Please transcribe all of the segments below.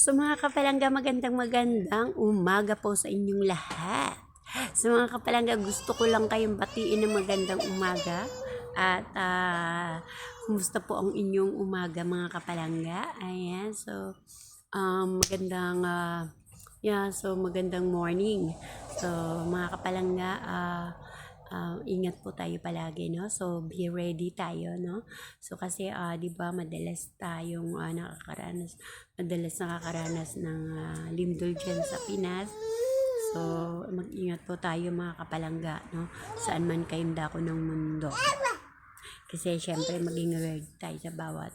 So mga kapalangga, magandang umaga po sa inyong lahat. So mga kapalangga, gusto ko lang kayong batiin ng magandang umaga. At kumusta po ang inyong umaga mga kapalangga? Ayan, so magandang magandang morning. So mga kapalangga, ingat po tayo palagi, no? So be ready tayo, no? So kasi 'di ba madalas tayong madalas nakakaranas ng lindol diyan sa Pinas. So mag-ingat po tayo mga kapalangga, no? Saan man kayong dako ng mundo. Kasi syempre maging aware tayo sa bawat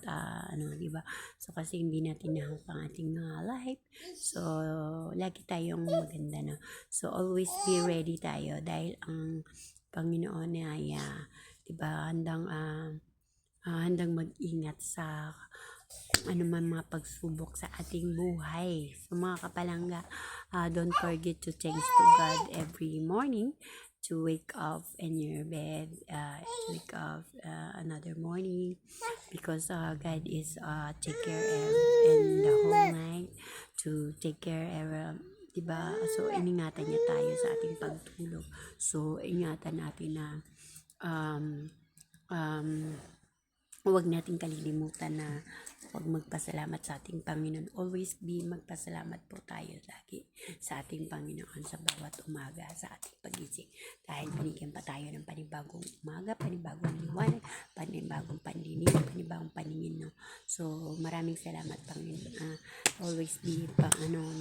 'di ba? So kasi hindi natin nahawak ang ating life. So lagi tayong maganda, no? So always be ready tayo dahil ang Panginoon ay 'di ba handang mag-ingat sa anuman mga pagsubok sa ating buhay. So mga kapalangga, don't forget to thanks to God every morning to wake up in your bed, to wake up another morning because God is take care in the whole night to take care diba? So iningatan niya tayo sa ating pagtulog. So ingatan natin na huwag nating kalilimutan na huwag magpasalamat sa ating Panginoon. Always be magpasalamat po tayo lagi sa ating Panginoon sa bawat umaga, sa ating pagising. Dahil binigyan pa tayo ng panibagong umaga, panibagong liwanag, panibagong pandinig, panibagong paningin, no? So maraming salamat Panginoon. Always be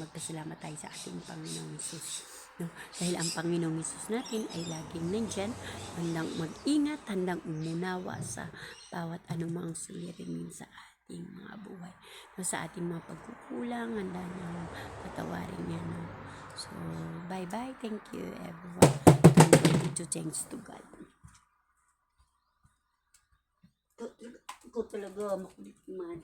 magpasalamat tayo sa ating Panginoong Jesus. No? Dahil ang Panginoong Hesus natin ay laging nandyan, handang mag-ingat, handang umunawa sa bawat anumang suliranin sa ating mga buhay. No? Sa ating mga pagkukulang, handa niyang patawarin niya. No? So, bye-bye. Thank you, everyone. Don't to thanks to God. Ito talaga, makulit man.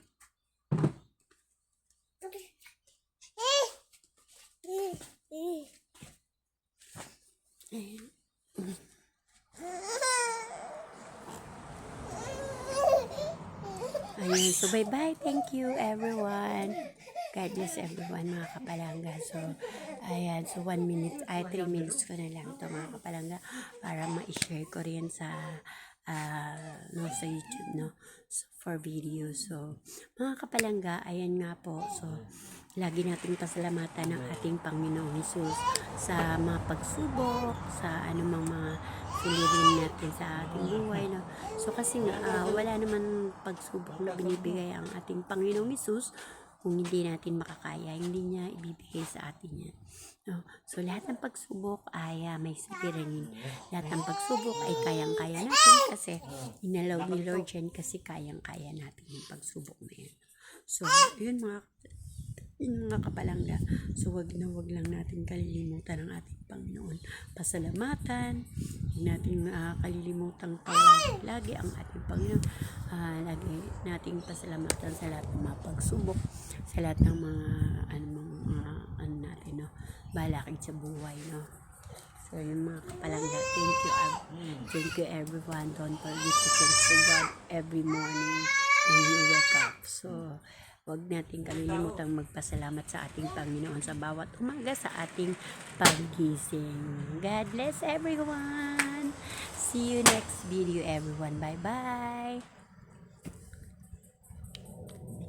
Ayan, so bye-bye. Thank you, everyone. God bless everyone, mga kapalangga. So, ayan, so 1 minute, 3 minutes ko na lang ito, mga kapalangga, para ma-share ko rin sa sa YouTube, no? So, for video. So, mga kapalangga, ayan nga po. So, lagi nating pasalamatan ng ating Panginoong Hesus sa mga pagsubok, sa anumang mga suliranin natin sa ating buhay, no? So kasi nga wala naman pagsubok na binibigay ang ating Panginoong Hesus kung hindi natin makakaya, hindi niya ibibigay sa atin yan, no? So lahat ng pagsubok ay may suliranin. Lahat ng pagsubok ay kayang-kaya natin kasi inalaw ni Lord yan, kasi kayang-kaya natin yung pagsubok na yan. So yun mga kapalangga. So wag lang natin kalilimutan ang ating Panginoon. Pasalamatan, huwag natin kalilimutan tawag lagi ang ating Panginoon. Lagi nating pasalamatan sa lahat ng mga pagsubok, sa lahat ng mga natin, no? Balakid sa buhay, no? So yung mga kapalangga, thank you everyone. Don't forget to thank to God every morning when you wake up. So huwag natin kalilimutan magpasalamat sa ating Panginoon sa bawat umaga sa ating paggising. God bless everyone. See you next video, everyone. Bye-bye.